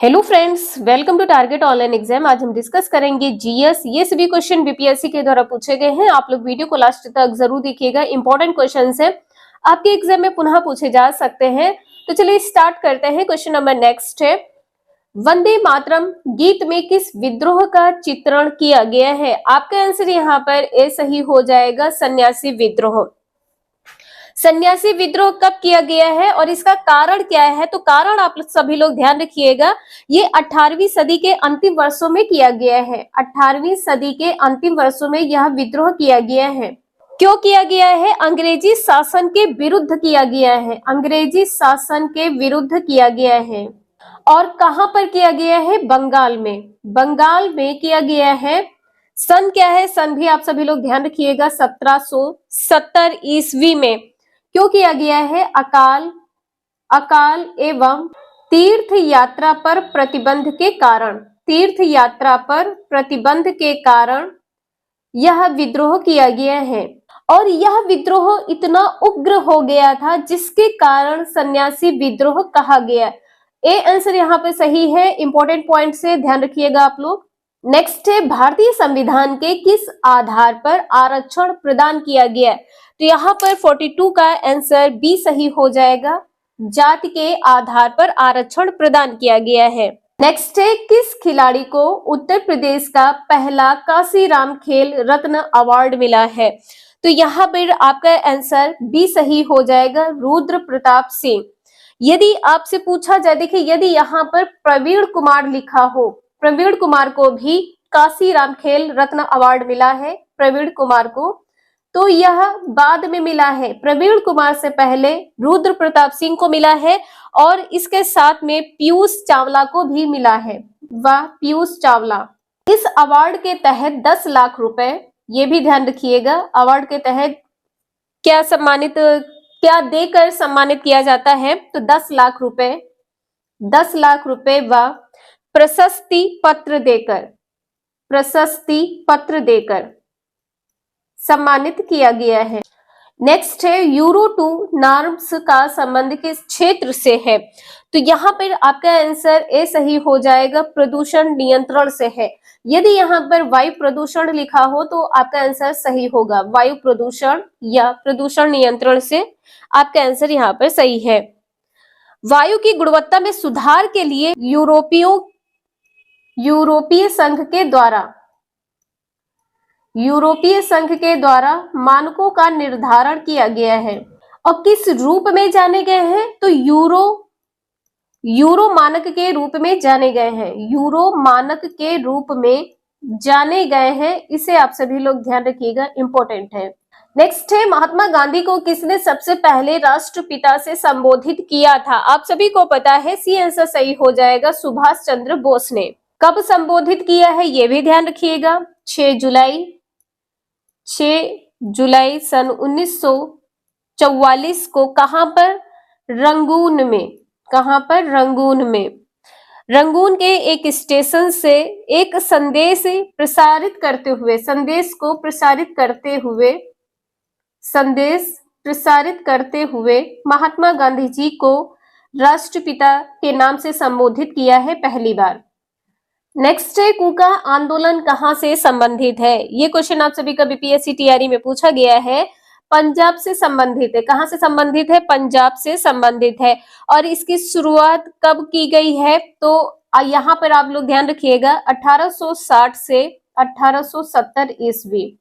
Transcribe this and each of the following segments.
Hello friends, welcome to Target Online Exam. आज हम discuss करेंगे जीएस। ये सभी क्वेश्चन बीपीएससी के द्वारा पूछे गए हैं। आप लोग वीडियो को लास्ट तक जरूर देखिएगा, इंपॉर्टेंट क्वेश्चंस है, आपके एग्जाम में पुनः पूछे जा सकते हैं। तो चलिए स्टार्ट करते हैं। क्वेश्चन नंबर नेक्स्ट है, वंदे मातरम गीत में किस विद्रोह का चित्रण किया गया है? आपका आंसर यहाँ पर ए सही हो जाएगा, सन्यासी विद्रोह। सन्यासी विद्रोह कब किया गया है और इसका कारण क्या है? तो कारण आप सभी लोग ध्यान रखिएगा, ये 18वीं सदी के अंतिम वर्षों में किया गया है। 18वीं सदी के अंतिम वर्षों में यह विद्रोह किया गया है। क्यों किया गया है? अंग्रेजी शासन के विरुद्ध किया गया है। अंग्रेजी शासन के विरुद्ध किया गया है। और कहां पर किया गया है? बंगाल में। बंगाल में किया गया है। सन क्या है? सन भी आप सभी लोग ध्यान रखिएगा, 1770 ईस्वी में। क्यों किया गया है? अकाल एवं तीर्थ यात्रा पर प्रतिबंध के कारण। तीर्थ यात्रा पर प्रतिबंध के कारण यह विद्रोह किया गया है। और यह विद्रोह इतना उग्र हो गया था जिसके कारण सन्यासी विद्रोह कहा गया। ए आंसर यहाँ पे सही है। इंपॉर्टेंट पॉइंट से ध्यान रखिएगा आप लोग। नेक्स्ट है, भारतीय संविधान के किस आधार पर आरक्षण प्रदान किया गया? तो यहाँ पर 42 का आंसर बी सही हो जाएगा, जाति के आधार पर आरक्षण प्रदान किया गया है। नेक्स्ट है, किस खिलाड़ी को उत्तर प्रदेश का पहला कांसीराम खेल रत्न अवार्ड मिला है? तो यहाँ पर आपका आंसर बी सही हो जाएगा, रुद्र प्रताप सिंह। यदि आपसे पूछा जाए, देखिए यदि यहाँ पर प्रवीण कुमार लिखा हो, प्रवीण कुमार को भी कांसीराम खेल रत्न अवार्ड मिला है, प्रवीण कुमार को, तो यह बाद में मिला है। प्रवीण कुमार से पहले रुद्र प्रताप सिंह को मिला है और इसके साथ में पीयूष चावला को भी मिला है। वाह, पीयूष चावला। इस अवार्ड के तहत 10 लाख रुपए, ये भी ध्यान रखिएगा, अवार्ड के तहत क्या देकर सम्मानित किया जाता है? तो 10 लाख रुपए, 10 लाख रुपए व प्रशस्ति पत्र देकर सम्मानित किया गया है। नेक्स्ट है, यूरो 2 नॉर्म्स का संबंध किस क्षेत्र से है? तो यहाँ पर आपका आंसर ए सही हो जाएगा, प्रदूषण नियंत्रण से है। यदि यहाँ पर वायु प्रदूषण लिखा हो तो आपका आंसर सही होगा, वायु प्रदूषण या प्रदूषण नियंत्रण से आपका आंसर यहाँ पर सही है। वायु की गुणवत्ता में सुधार के लिए यूरोपीय संघ के द्वारा मानकों का निर्धारण किया गया है और किस रूप में जाने गए हैं? तो यूरो मानक के रूप में जाने गए हैं। यूरो मानक के रूप में जाने गए हैं, इसे आप सभी लोग ध्यान रखिएगा, इंपॉर्टेंट है। नेक्स्ट है, महात्मा गांधी को किसने सबसे पहले राष्ट्रपिता से संबोधित किया था? आप सभी को पता है, सी आंसर सही हो जाएगा, सुभाष चंद्र बोस ने। कब संबोधित किया है ये भी ध्यान रखिएगा, 6 जुलाई सन 1944 को। कहां पर? रंगून में। रंगून के एक स्टेशन से एक संदेश प्रसारित करते हुए महात्मा गांधी जी को राष्ट्रपिता के नाम से संबोधित किया है पहली बार। नेक्स्ट है, कूका आंदोलन कहां से संबंधित है? ये क्वेश्चन आप सभी का बीपीएससी टीआरई में पूछा गया है। पंजाब से संबंधित है। कहां से संबंधित है? पंजाब से संबंधित है। और इसकी शुरुआत कब की गई है? तो यहाँ पर आप लोग ध्यान रखिएगा, 1860 से 1870 ईस्वी।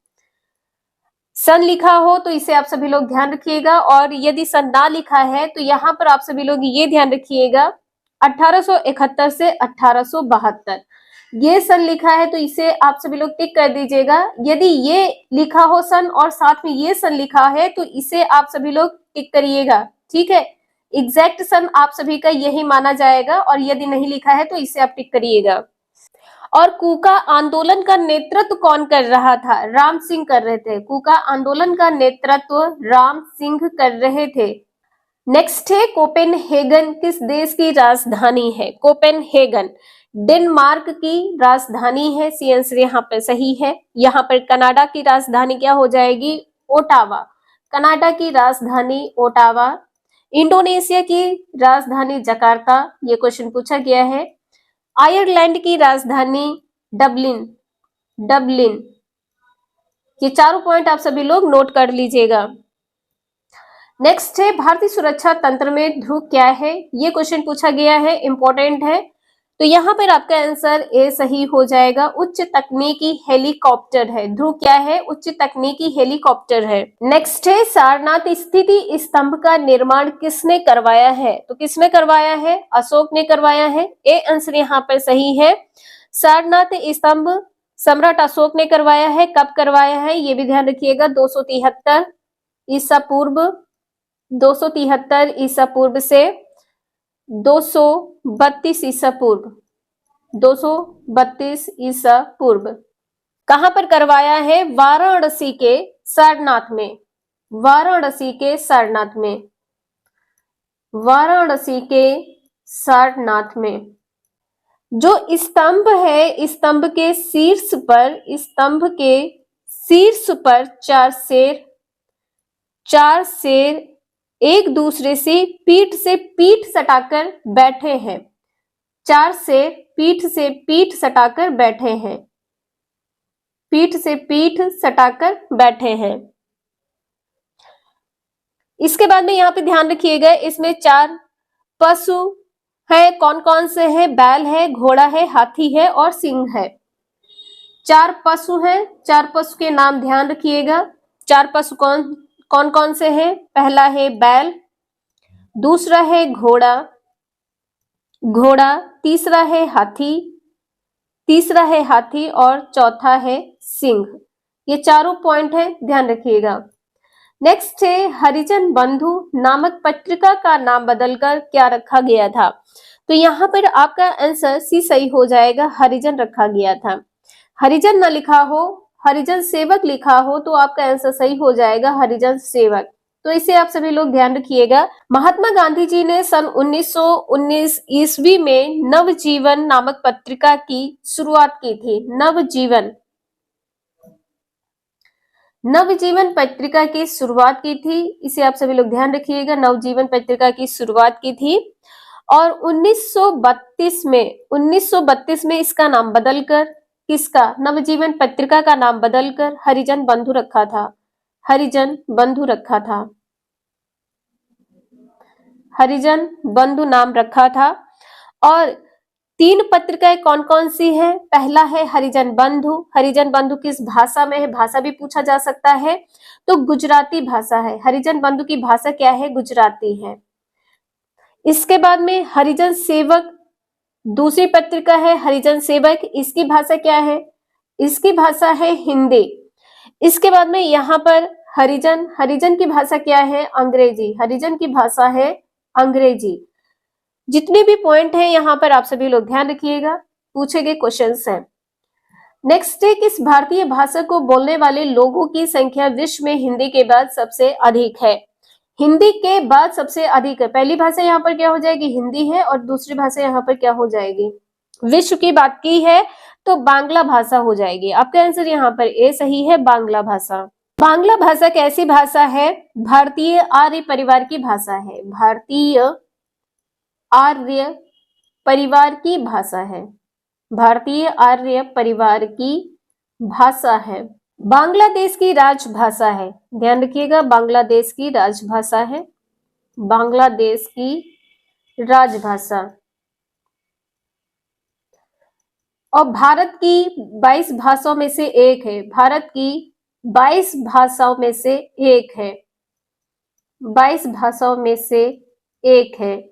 सन लिखा हो तो इसे आप सभी लोग ध्यान रखिएगा, और यदि सन ना लिखा है तो यहाँ पर आप सभी लोग ये ध्यान रखिएगा, 1871 से 1872 ये सन लिखा है तो इसे आप सभी लोग टिक कर दीजिएगा। यदि ये लिखा हो सन और साथ में ये सन लिखा है तो इसे आप सभी लोग टिक करिएगा, ठीक है। एग्जैक्ट सन आप सभी का यही माना जाएगा, और यदि नहीं लिखा है तो इसे आप टिक करिएगा। और कूका आंदोलन का नेतृत्व कौन कर रहा था? राम सिंह कर रहे थे। कूका आंदोलन का नेतृत्व राम सिंह कर रहे थे। नेक्स्ट है, कोपेनहेगन किस देश की राजधानी है? कोपेनहेगन डेनमार्क की राजधानी है, सी आंसर यहाँ पर सही है। यहाँ पर कनाडा की राजधानी क्या हो जाएगी? ओटावा। कनाडा की राजधानी ओटावा। इंडोनेशिया की राजधानी जकार्ता, ये क्वेश्चन पूछा गया है। आयरलैंड की राजधानी डबलिन, डबलिन। ये चारों पॉइंट आप सभी लोग नोट कर लीजिएगा। नेक्स्ट है भारतीय सुरक्षा तंत्र में ध्रुव क्या है, ये क्वेश्चन पूछा गया है, इंपॉर्टेंट है। तो यहाँ पर आपका आंसर ए सही हो जाएगा। उच्च तकनीकी हेलीकॉप्टर है। ध्रुव क्या है? उच्च तकनीकी हेलीकॉप्टर है। नेक्स्ट है सारनाथ स्थिति स्तंभ का निर्माण किसने करवाया है? तो किसने करवाया है? अशोक ने करवाया है। ए आंसर यहाँ पर सही है। सारनाथ स्तंभ सम्राट अशोक ने करवाया है। कब करवाया है ये भी ध्यान रखिएगा। 273 ईसा पूर्व, 273 ईसा पूर्व से 232 ईसा पूर्व, 232 ईसा पूर्व। कहां पर करवाया है? वाराणसी के सारनाथ में, वाराणसी के सारनाथ में, वाराणसी के सारनाथ में। जो स्तंभ है, स्तंभ के शीर्ष पर, स्तंभ के शीर्ष पर चार शेर एक दूसरे से पीठ सटाकर बैठे हैं। चार शेर पीठ से पीठ सटाकर बैठे हैं, पीठ से पीठ सटाकर बैठे हैं। इसके बाद में यहाँ पे ध्यान रखिएगा, इसमें 4 पशु है। कौन कौन से है? बैल है, घोड़ा है, हाथी है और सिंह है। 4 पशु हैं। 4 पशु के नाम ध्यान रखिएगा। 4 पशु कौन कौन कौन से हैं? पहला है बैल, दूसरा है घोड़ा, तीसरा है हाथी और चौथा है सिंह। ये चारों पॉइंट है, ध्यान रखिएगा। नेक्स्ट है हरिजन बंधु नामक पत्रिका का नाम बदलकर क्या रखा गया था? तो यहाँ पर आपका आंसर सी सही हो जाएगा। हरिजन रखा गया था। हरिजन न लिखा हो, हरिजन सेवक लिखा हो तो आपका आंसर सही हो जाएगा हरिजन सेवक। तो इसे आप सभी लोग ध्यान रखिएगा। महात्मा गांधी जी ने सन 1919 ईस्वी में नवजीवन नामक पत्रिका की शुरुआत की थी। नवजीवन पत्रिका की शुरुआत की थी, इसे आप सभी लोग ध्यान रखिएगा। नवजीवन पत्रिका की शुरुआत की थी और 1932 में इसका नाम बदलकर, किसका? नवजीवन पत्रिका का नाम बदलकर हरिजन बंधु रखा था। हरिजन बंधु रखा था, हरिजन बंधु नाम रखा था। और 3 पत्रिकाएं कौन कौन सी हैं? पहला है हरिजन बंधु। हरिजन बंधु किस भाषा में है? भाषा भी पूछा जा सकता है, तो गुजराती भाषा है। हरिजन बंधु की भाषा क्या है? गुजराती है। इसके बाद में हरिजन सेवक, दूसरी पत्रिका है हरिजन सेवक। इसकी भाषा क्या है? इसकी भाषा है हिंदी। इसके बाद में यहाँ पर हरिजन की भाषा क्या है? अंग्रेजी। हरिजन की भाषा है अंग्रेजी। जितने भी पॉइंट हैं यहाँ पर आप सभी लोग ध्यान रखिएगा, पूछे गए क्वेश्चंस हैं। नेक्स्ट है किस भारतीय भाषा को बोलने वाले लोगों की संख्या विश्व में हिंदी के बाद सबसे अधिक है? हिंदी के बाद सबसे अधिक है। पहली भाषा यहाँ पर क्या हो जाएगी? हिंदी है और दूसरी भाषा यहाँ पर क्या हो जाएगी? विश्व की बात की है तो बांग्ला भाषा हो जाएगी। आपका आंसर यहाँ पर ए सही है, बांग्ला भाषा। बांग्ला भाषा कैसी भाषा है? भारतीय आर्य परिवार की भाषा है। भारतीय आर्य परिवार की भाषा है। भारतीय आर्य परिवार की भाषा है। बांग्लादेश की राजभाषा है। ध्यान रखिएगा, बांग्लादेश की राजभाषा है। बांग्लादेश की राजभाषा। और भारत की 22 भाषाओं में से एक है। भारत की 22 भाषाओं में से एक है। 22 भाषाओं में से एक है।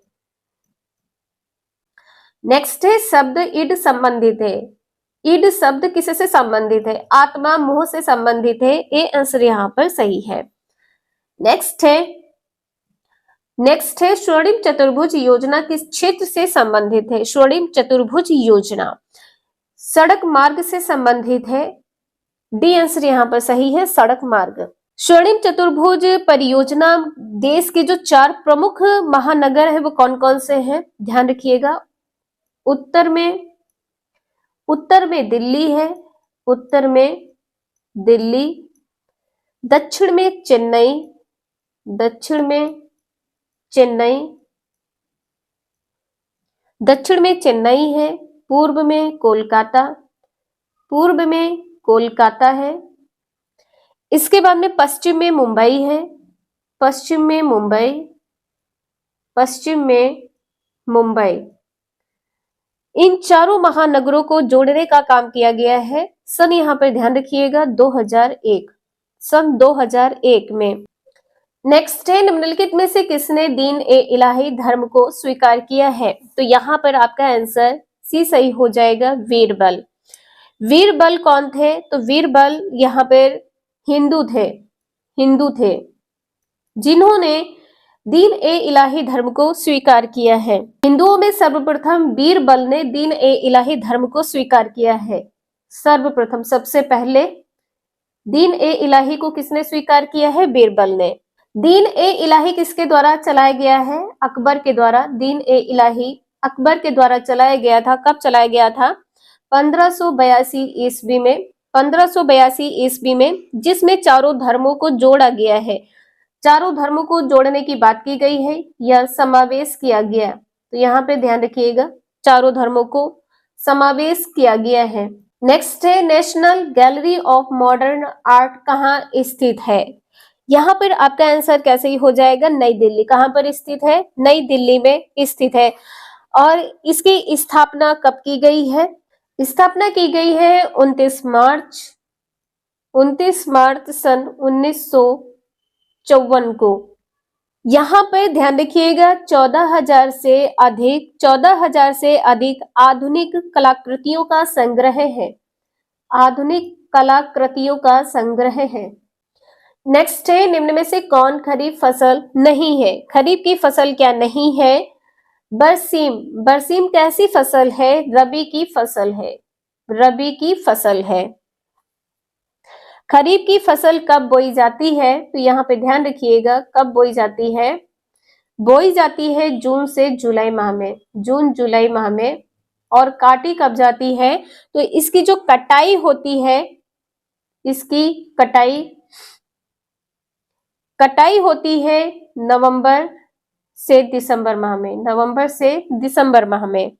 नेक्स्ट है शब्द ईड संबंधित है। ईड शब्द किससे संबंधित है? आत्मा, मोह से संबंधित है। ए आंसर यहाँ पर सही है। नेक्स्ट है स्वर्णिम चतुर्भुज योजना किस क्षेत्र से संबंधित है? स्वर्णिम चतुर्भुज योजना सड़क मार्ग से संबंधित है। डी आंसर यहाँ पर सही है, सड़क मार्ग। स्वर्णिम चतुर्भुज परियोजना देश के जो 4 प्रमुख महानगर है वो कौन कौन से हैं? ध्यान रखिएगा। उत्तर में दिल्ली है, उत्तर में दिल्ली। दक्षिण में चेन्नई, दक्षिण में चेन्नई है। पूर्व में कोलकाता, पूर्व में कोलकाता है। इसके बाद में पश्चिम में मुंबई है, पश्चिम में मुंबई, पश्चिम में मुंबई। इन चारों महानगरों को जोड़ने का काम किया गया है। सन यहाँ पर ध्यान रखिएगा 2001, सन 2001 में। नेक्स्ट है, निम्नलिखित में से किसने दीन ए इलाही धर्म को स्वीकार किया है? तो यहाँ पर आपका आंसर सी सही हो जाएगा, वीरबल। वीरबल कौन थे? तो वीरबल यहाँ पर हिंदू थे, हिंदू थे जिन्होंने दीन ए इलाही धर्म को स्वीकार किया है। हिंदुओं में सर्वप्रथम बीरबल ने दीन ए इलाही धर्म को स्वीकार किया है। सर्वप्रथम, सबसे पहले दीन ए इलाही को किसने स्वीकार किया है? बीरबल ने। दीन ए इलाही किसके द्वारा चलाया गया है? अकबर के द्वारा। दीन ए इलाही अकबर के द्वारा चलाया गया था। कब चलाया गया था? 1582 ईस्वी में, 1582 ईस्वी में, जिसमें चारों धर्मों को जोड़ा गया है। चारों धर्मों को जोड़ने की बात की गई है, यह समावेश किया गया। तो यहाँ पे ध्यान रखिएगा, चारों धर्मों को समावेश किया गया है। नेक्स्ट है, national gallery of modern art कहाँ स्थित है? यहाँ पर आपका आंसर कैसे ही हो जाएगा? नई दिल्ली। कहाँ पर स्थित है? नई दिल्ली में स्थित है। और इसकी स्थापना कब की गई है? स्थापना की गई है 29 मार्च सन 1954 को। यहाँ पर ध्यान रखिएगा 14,000 से अधिक आधुनिक कलाकृतियों का संग्रह है। आधुनिक कलाकृतियों का संग्रह है। नेक्स्ट है, निम्न में से कौन खरीफ फसल नहीं है? खरीफ की फसल क्या नहीं है? बरसीम। बरसीम कैसी फसल है? रबी की फसल है, रबी की फसल है। खरीफ की फसल कब बोई जाती है? तो यहाँ पे ध्यान रखिएगा, कब बोई जाती है? बोई जाती है जून से जुलाई माह में, जून जुलाई माह में। और काटी कब जाती है? तो इसकी जो कटाई होती है, इसकी कटाई होती है नवंबर से दिसंबर माह में, नवंबर से दिसंबर माह में।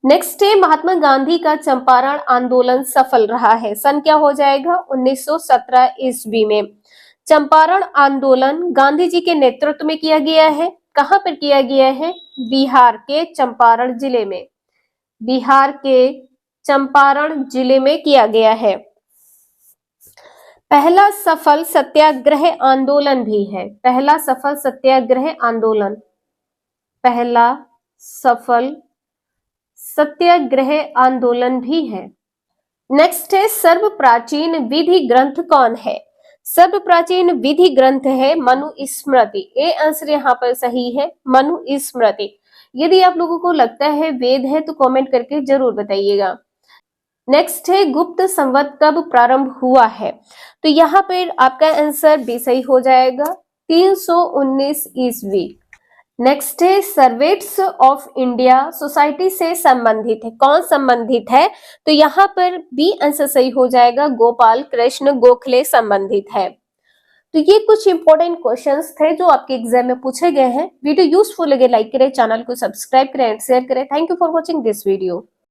नेक्स्ट है, महात्मा गांधी का चंपारण आंदोलन सफल रहा है। सन क्या हो जाएगा? 1917 ईस्वी में। चंपारण आंदोलन गांधी जी के नेतृत्व में किया गया है। कहां पर किया गया है? बिहार के चंपारण जिले में, बिहार के चंपारण जिले में किया गया है। पहला सफल सत्याग्रह आंदोलन भी है, पहला सफल सत्याग्रह आंदोलन, पहला सफल सत्याग्रह आंदोलन भी है। नेक्स्ट है, सर्व प्राचीन विधि ग्रंथ कौन है? सर्व प्राचीन विधि ग्रंथ है मनुस्मृति। ए आंसर यहाँ पर सही है, मनुस्मृति। यदि आप लोगों को लगता है वेद है तो कमेंट करके जरूर बताइएगा। नेक्स्ट है, गुप्त संवत कब प्रारंभ हुआ है? तो यहाँ पर आपका आंसर भी सही हो जाएगा, 319 ईस्वी। नेक्स्ट है, सर्वेट्स ऑफ इंडिया सोसाइटी से संबंधित है। कौन संबंधित है? तो यहाँ पर बी आंसर सही हो जाएगा, गोपाल कृष्ण गोखले संबंधित है। तो ये कुछ इंपॉर्टेंट क्वेश्चंस थे जो आपके एग्जाम में पूछे गए हैं। वीडियो यूजफुल लगे लाइक करें, चैनल को सब्सक्राइब करें एंड शेयर करें। Thank you for watching this video.